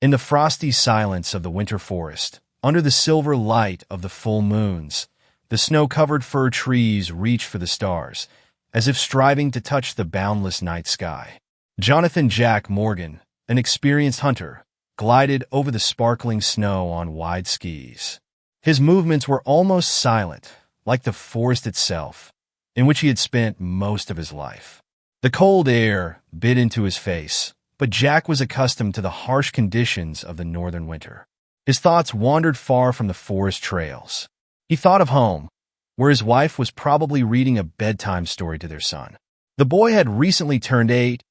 In the frosty silence of the winter forest, under the silver light of the full moons, the snow-covered fir trees reached for the stars, as if striving to touch the boundless night sky. Jonathan Jack Morgan, an experienced hunter, glided over the sparkling snow on wide skis. His movements were almost silent, like the forest itself, in which he had spent most of his life. The cold air bit into his face, but Jack was accustomed to the harsh conditions of the northern winter. His thoughts wandered far from the forest trails. He thought of home, where his wife was probably reading a bedtime story to their son. The boy had recently turned 8,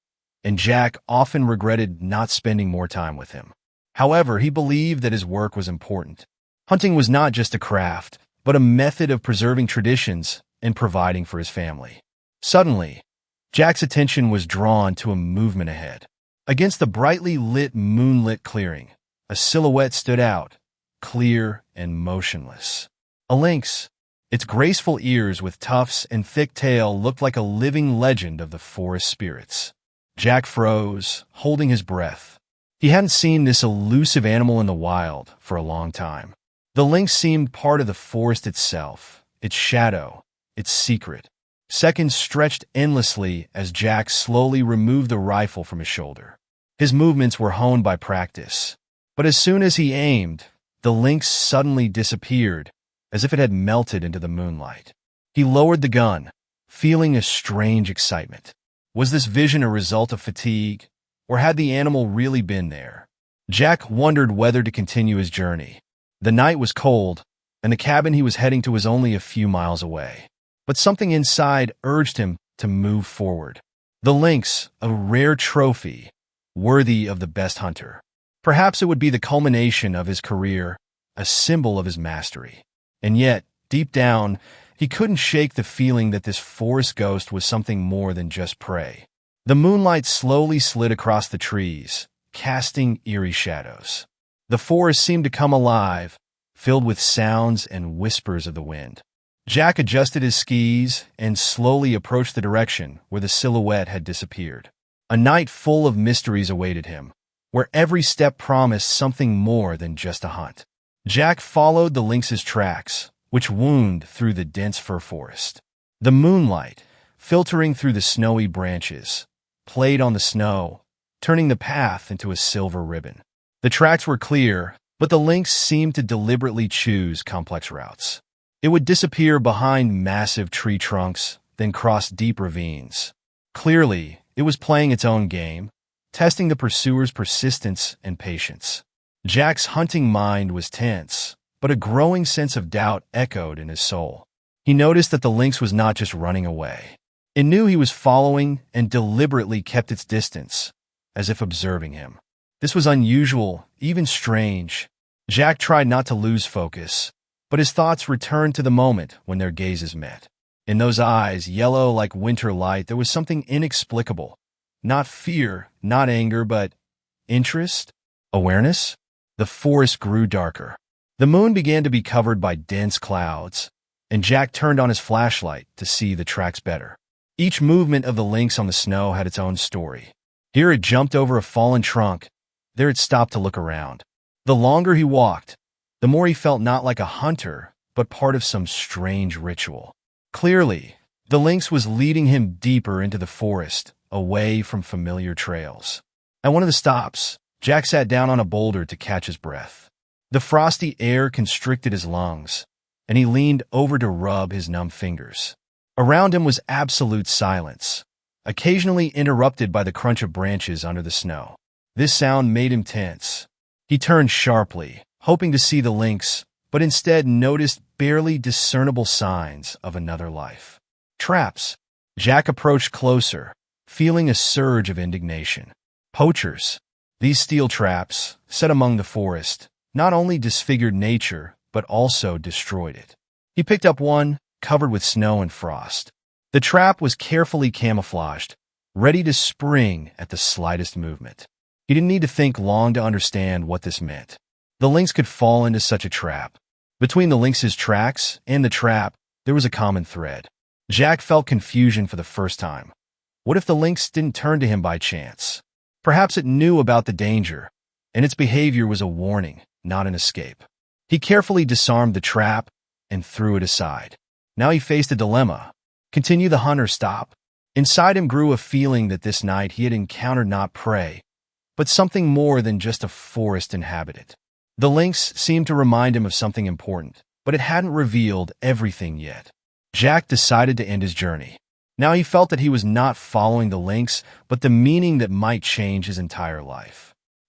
and Jack often regretted not spending more time with him. However, he believed that his work was important. Hunting was not just a craft, but a method of preserving traditions and providing for his family. Suddenly, Jack's attention was drawn to a movement ahead. Against the brightly lit moonlit clearing, a silhouette stood out, clear and motionless. A lynx. Its graceful ears with tufts and thick tail looked like a living legend of the forest spirits. Jack froze, holding his breath. He hadn't seen this elusive animal in the wild for a long time. The lynx seemed part of the forest itself, its shadow, its secret. Seconds stretched endlessly as Jack slowly removed the rifle from his shoulder. His movements were honed by practice. But as soon as he aimed, the lynx suddenly disappeared, as if it had melted into the moonlight. He lowered the gun, feeling a strange excitement. Was this vision a result of fatigue, or had the animal really been there? Jack wondered whether to continue his journey. The night was cold, and the cabin he was heading to was only a few miles away. But something inside urged him to move forward. The lynx, a rare trophy, worthy of the best hunter. Perhaps it would be the culmination of his career, a symbol of his mastery. And yet, deep down, he couldn't shake the feeling that this forest ghost was something more than just prey. The moonlight slowly slid across the trees, casting eerie shadows. The forest seemed to come alive, filled with sounds and whispers of the wind. Jack adjusted his skis and slowly approached the direction where the silhouette had disappeared. A night full of mysteries awaited him, where every step promised something more than just a hunt. Jack followed the lynx's tracks, which wound through the dense fir forest. The moonlight, filtering through the snowy branches, played on the snow, turning the path into a silver ribbon. The tracks were clear, but the lynx seemed to deliberately choose complex routes. It would disappear behind massive tree trunks, then cross deep ravines. Clearly, it was playing its own game, testing the pursuer's persistence and patience. Jack's hunting mind was tense, but a growing sense of doubt echoed in his soul. He noticed that the lynx was not just running away. It knew he was following and deliberately kept its distance, as if observing him. This was unusual, even strange. Jack tried not to lose focus, but his thoughts returned to the moment when their gazes met. In those eyes, yellow like winter light, there was something inexplicable. Not fear, not anger, but interest? Awareness? The forest grew darker. The moon began to be covered by dense clouds, and Jack turned on his flashlight to see the tracks better. Each movement of the lynx on the snow had its own story. Here it jumped over a fallen trunk. There it stopped to look around. The longer he walked, the more he felt not like a hunter, but part of some strange ritual. Clearly, the lynx was leading him deeper into the forest, away from familiar trails. At one of the stops, Jack sat down on a boulder to catch his breath. The frosty air constricted his lungs, and he leaned over to rub his numb fingers. Around him was absolute silence, occasionally interrupted by the crunch of branches under the snow. This sound made him tense. He turned sharply, hoping to see the lynx, but instead noticed barely discernible signs of another life. Traps. Jack approached closer, feeling a surge of indignation. Poachers. These steel traps, set among the forest, not only disfigured nature, but also destroyed it. He picked up one, covered with snow and frost. The trap was carefully camouflaged, ready to spring at the slightest movement. He didn't need to think long to understand what this meant. The lynx could fall into such a trap. Between the lynx's tracks and the trap, there was a common thread. Jack felt confusion for the first time. What if the lynx didn't turn to him by chance? Perhaps it knew about the danger, and its behavior was a warning, not an escape. He carefully disarmed the trap and threw it aside. Now he faced a dilemma. Continue the hunt or stop? Inside him grew a feeling that this night he had encountered not prey, but something more than just a forest inhabitant. The lynx seemed to remind him of something important, but it hadn't revealed everything yet. Jack decided to end his journey. Now he felt that he was not following the lynx, but the meaning that might change his entire life.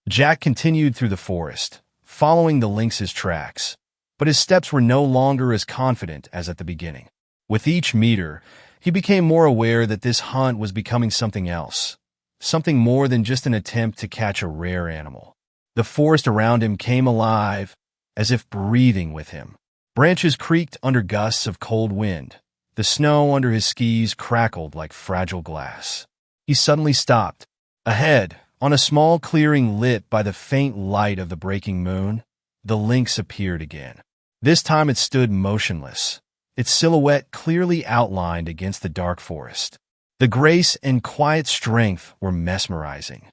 Jack continued through the forest, following the lynx's tracks, but his steps were no longer as confident as at the beginning. With each meter, he became more aware that this hunt was becoming something else, something more than just an attempt to catch a rare animal. The forest around him came alive, as if breathing with him. Branches creaked under gusts of cold wind. The snow under his skis crackled like fragile glass. He suddenly stopped. Ahead, on a small clearing lit by the faint light of the breaking moon, the lynx appeared again. This time it stood motionless, its silhouette clearly outlined against the dark forest. The grace and quiet strength were mesmerizing.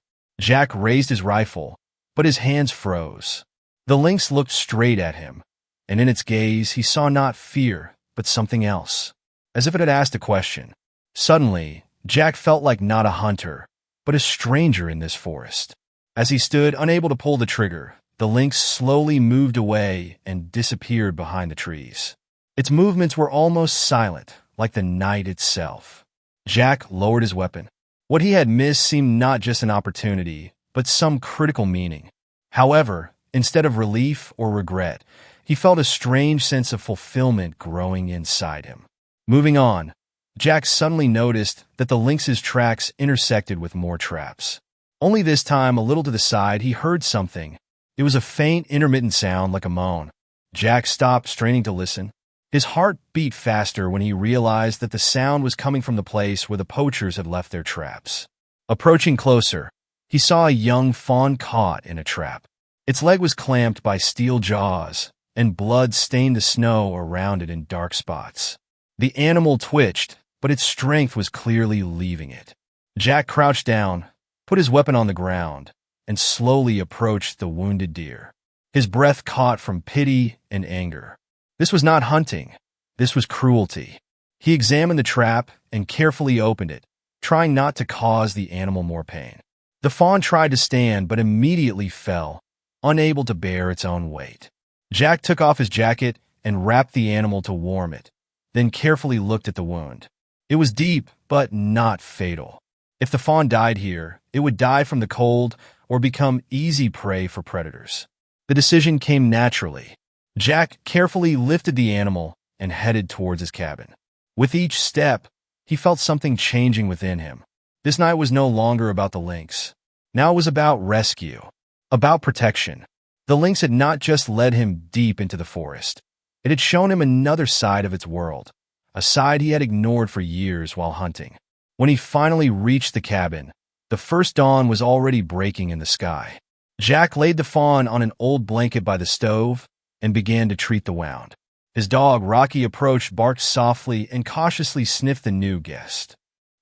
Jack raised his rifle, but his hands froze. The lynx looked straight at him, and in its gaze he saw not fear, but something else, as if it had asked a question. Suddenly, Jack felt like not a hunter, but a stranger in this forest. As he stood, unable to pull the trigger, the lynx slowly moved away and disappeared behind the trees. Its movements were almost silent, like the night itself. Jack lowered his weapon. What he had missed seemed not just an opportunity, but some critical meaning. However, instead of relief or regret, he felt a strange sense of fulfillment growing inside him. Moving on, Jack suddenly noticed that the lynx's tracks intersected with more traps. Only this time, a little to the side, he heard something. It was a faint, intermittent sound like a moan. Jack stopped, straining to listen. His heart beat faster when he realized that the sound was coming from the place where the poachers had left their traps. Approaching closer, he saw a young fawn caught in a trap. Its leg was clamped by steel jaws, and blood stained the snow around it in dark spots. The animal twitched, but its strength was clearly leaving it. Jack crouched down, put his weapon on the ground, and slowly approached the wounded deer. His breath caught from pity and anger. This was not hunting. This was cruelty. He examined the trap and carefully opened it, trying not to cause the animal more pain. The fawn tried to stand but immediately fell, unable to bear its own weight. Jack took off his jacket and wrapped the animal to warm it, then carefully looked at the wound. It was deep, but not fatal. If the fawn died here, it would die from the cold or become easy prey for predators. The decision came naturally. Jack carefully lifted the animal and headed towards his cabin. With each step, he felt something changing within him. This night was no longer about the lynx. Now it was about rescue, about protection. The lynx had not just led him deep into the forest. It had shown him another side of its world, a side he had ignored for years while hunting. When he finally reached the cabin, the first dawn was already breaking in the sky. Jack laid the fawn on an old blanket by the stove and began to treat the wound. His dog, Rocky, approached, barked softly, and cautiously sniffed the new guest.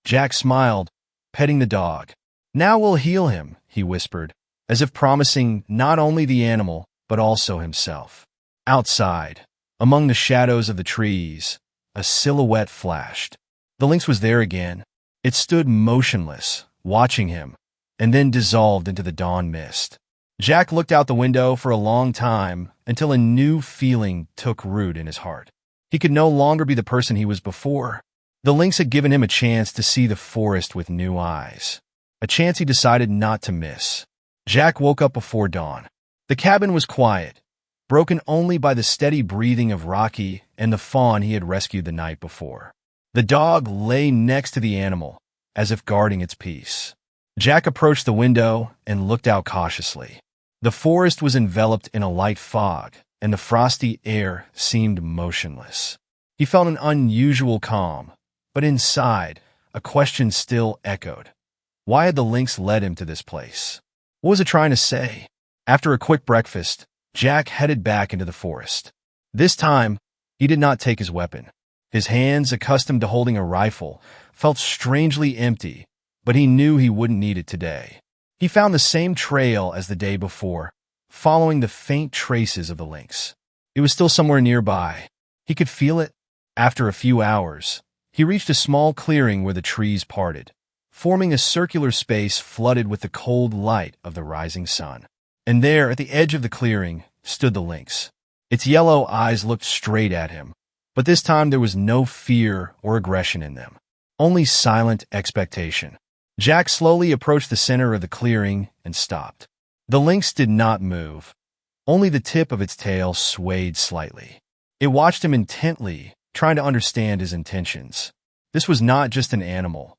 Jack smiled, petting the dog. "Now we'll heal him," he whispered, as if promising not only the animal, but also himself. Outside, among the shadows of the trees, a silhouette flashed. The lynx was there again. It stood motionless, watching him, and then dissolved into the dawn mist. Jack looked out the window for a long time until a new feeling took root in his heart. He could no longer be the person he was before. The lynx had given him a chance to see the forest with new eyes, a chance he decided not to miss. Jack woke up before dawn. The cabin was quiet, broken only by the steady breathing of Rocky and the fawn he had rescued the night before. The dog lay next to the animal, as if guarding its peace. Jack approached the window and looked out cautiously. The forest was enveloped in a light fog, and the frosty air seemed motionless. He felt an unusual calm, but inside, a question still echoed. Why had the lynx led him to this place? What was it trying to say? After a quick breakfast, Jack headed back into the forest. This time, he did not take his weapon. His hands, accustomed to holding a rifle, felt strangely empty, but he knew he wouldn't need it today. He found the same trail as the day before, following the faint traces of the lynx. It was still somewhere nearby. He could feel it. After a few hours, he reached a small clearing where the trees parted, forming a circular space flooded with the cold light of the rising sun. And there, at the edge of the clearing, stood the lynx. Its yellow eyes looked straight at him, but this time there was no fear or aggression in them, only silent expectation. Jack slowly approached the center of the clearing and stopped. The lynx did not move. Only the tip of its tail swayed slightly. It watched him intently, trying to understand his intentions. This was not just an animal.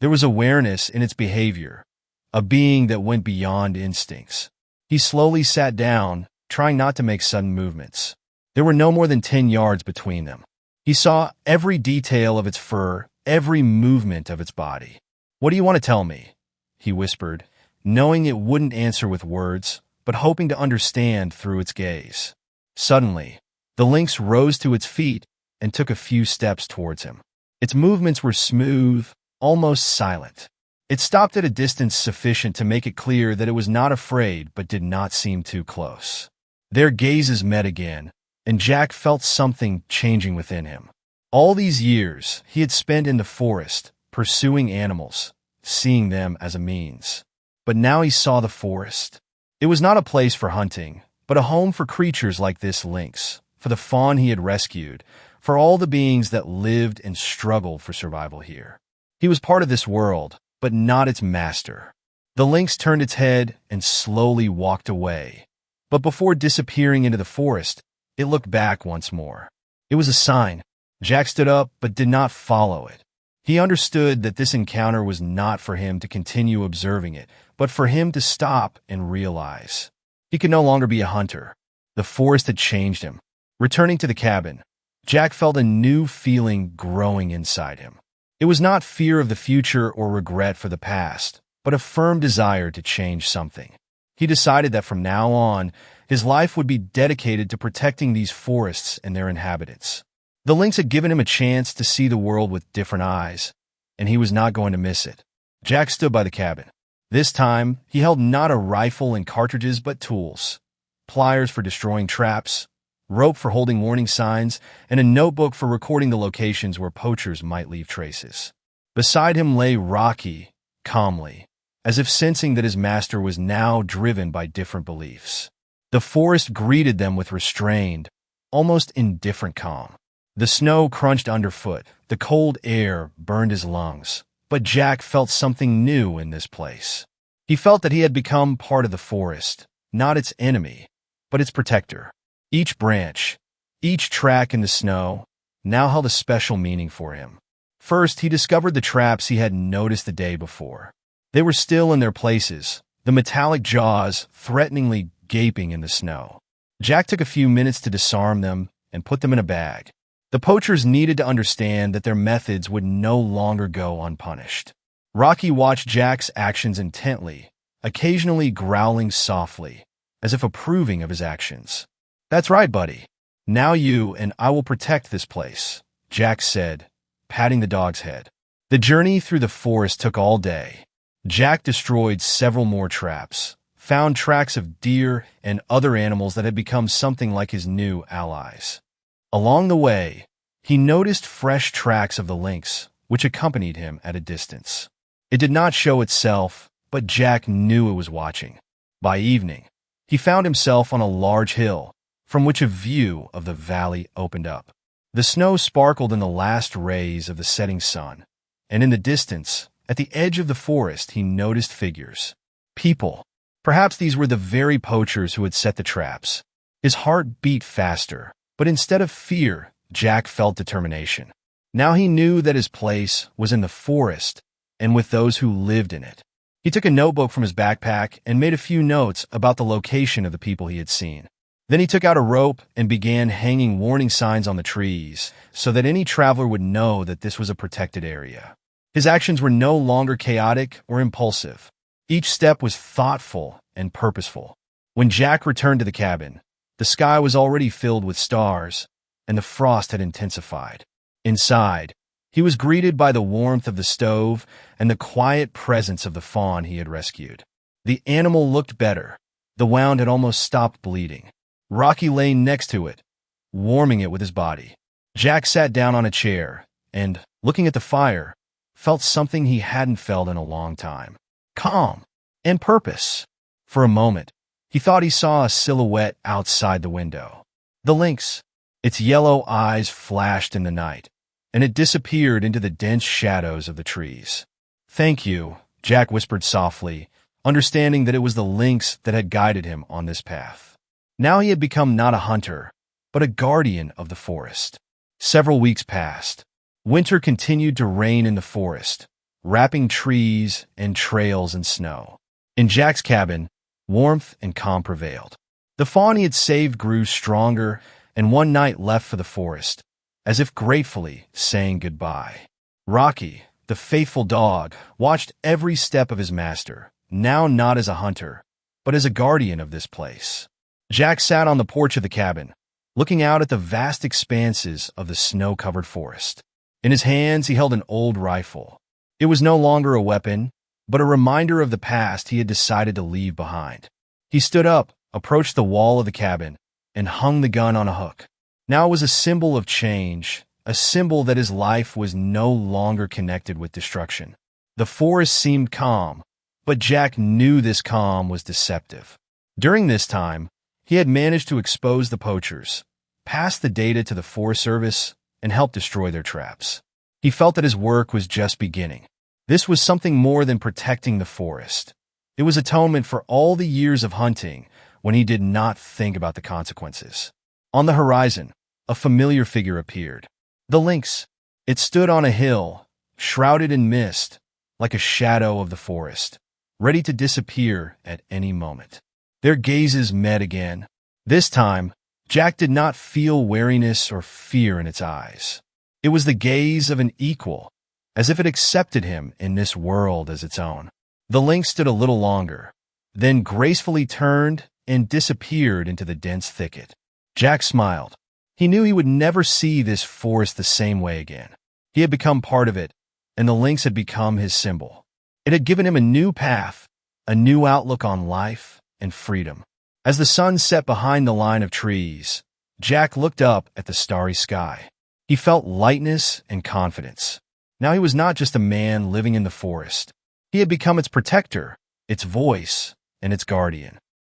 There was awareness in its behavior, a being that went beyond instincts. He slowly sat down, trying not to make sudden movements. There were no more than 10 yards between them. He saw every detail of its fur, every movement of its body. "What do you want to tell me?" he whispered, knowing it wouldn't answer with words, but hoping to understand through its gaze. Suddenly, the lynx rose to its feet and took a few steps towards him. Its movements were smooth, almost silent. It stopped at a distance sufficient to make it clear that it was not afraid but did not seem too close. Their gazes met again, and Jack felt something changing within him. All these years he had spent in the forest, pursuing animals, seeing them as a means. But now he saw the forest. It was not a place for hunting, but a home for creatures like this lynx, for the fawn he had rescued, for all the beings that lived and struggled for survival here. He was part of this world, but not its master. The lynx turned its head and slowly walked away. But before disappearing into the forest, it looked back once more. It was a sign. Jack stood up but did not follow it. He understood that this encounter was not for him to continue observing it, but for him to stop and realize. He could no longer be a hunter. The forest had changed him. Returning to the cabin, Jack felt a new feeling growing inside him. It was not fear of the future or regret for the past, but a firm desire to change something. He decided that from now on, his life would be dedicated to protecting these forests and their inhabitants. The lynx had given him a chance to see the world with different eyes, and he was not going to miss it. Jack stood by the cabin. This time, he held not a rifle and cartridges but tools, pliers for destroying traps, rope for holding warning signs, and a notebook for recording the locations where poachers might leave traces. Beside him lay Rocky, calmly, as if sensing that his master was now driven by different beliefs. The forest greeted them with restrained, almost indifferent calm. The snow crunched underfoot, the cold air burned his lungs, but Jack felt something new in this place. He felt that he had become part of the forest, not its enemy, but its protector. Each branch, each track in the snow, now held a special meaning for him. First, he discovered the traps he had noticed the day before. They were still in their places, the metallic jaws threateningly gaping in the snow. Jack took a few minutes to disarm them and put them in a bag. The poachers needed to understand that their methods would no longer go unpunished. Rocky watched Jack's actions intently, occasionally growling softly, as if approving of his actions. "That's right, buddy. Now you and I will protect this place," Jack said, patting the dog's head. The journey through the forest took all day. Jack destroyed several more traps, found tracks of deer and other animals that had become something like his new allies. Along the way, he noticed fresh tracks of the lynx, which accompanied him at a distance. It did not show itself, but Jack knew it was watching. By evening, he found himself on a large hill, from which a view of the valley opened up. The snow sparkled in the last rays of the setting sun, and in the distance, at the edge of the forest, he noticed figures. People. Perhaps these were the very poachers who had set the traps. His heart beat faster, but instead of fear, Jack felt determination. Now he knew that his place was in the forest and with those who lived in it. He took a notebook from his backpack and made a few notes about the location of the people he had seen. Then he took out a rope and began hanging warning signs on the trees so that any traveler would know that this was a protected area. His actions were no longer chaotic or impulsive. Each step was thoughtful and purposeful. When Jack returned to the cabin, the sky was already filled with stars, and the frost had intensified. Inside, he was greeted by the warmth of the stove and the quiet presence of the fawn he had rescued. The animal looked better. The wound had almost stopped bleeding. Rocky lay next to it, warming it with his body. Jack sat down on a chair and, looking at the fire, felt something he hadn't felt in a long time. Calm and purpose. For a moment, he thought he saw a silhouette outside the window. The lynx. Its yellow eyes flashed in the night, and it disappeared into the dense shadows of the trees. "Thank you," Jack whispered softly, understanding that it was the lynx that had guided him on this path. Now he had become not a hunter, but a guardian of the forest. Several weeks passed. Winter continued to reign in the forest, wrapping trees and trails in snow. In Jack's cabin, warmth and calm prevailed. The fawn he had saved grew stronger, and one night left for the forest, as if gratefully saying goodbye. Rocky, the faithful dog, watched every step of his master, now not as a hunter, but as a guardian of this place. Jack sat on the porch of the cabin, looking out at the vast expanses of the snow-covered forest. In his hands he held an old rifle. It was no longer a weapon, but a reminder of the past he had decided to leave behind. He stood up, approached the wall of the cabin, and hung the gun on a hook. Now it was a symbol of change, a symbol that his life was no longer connected with destruction. The forest seemed calm, but Jack knew this calm was deceptive. During this time, he had managed to expose the poachers, pass the data to the Forest Service, and help destroy their traps. He felt that his work was just beginning. This was something more than protecting the forest. It was atonement for all the years of hunting when he did not think about the consequences. On the horizon, a familiar figure appeared. The lynx. It stood on a hill, shrouded in mist, like a shadow of the forest, ready to disappear at any moment. Their gazes met again. This time, Jack did not feel wariness or fear in its eyes. It was the gaze of an equal, as if it accepted him in this world as its own. The lynx stood a little longer, then gracefully turned and disappeared into the dense thicket. Jack smiled. He knew he would never see this forest the same way again. He had become part of it, and the lynx had become his symbol. It had given him a new path, a new outlook on life and freedom. As the sun set behind the line of trees, Jack looked up at the starry sky. He felt lightness and confidence. Now he was not just a man living in the forest. He had become its protector, its voice, and its guardian.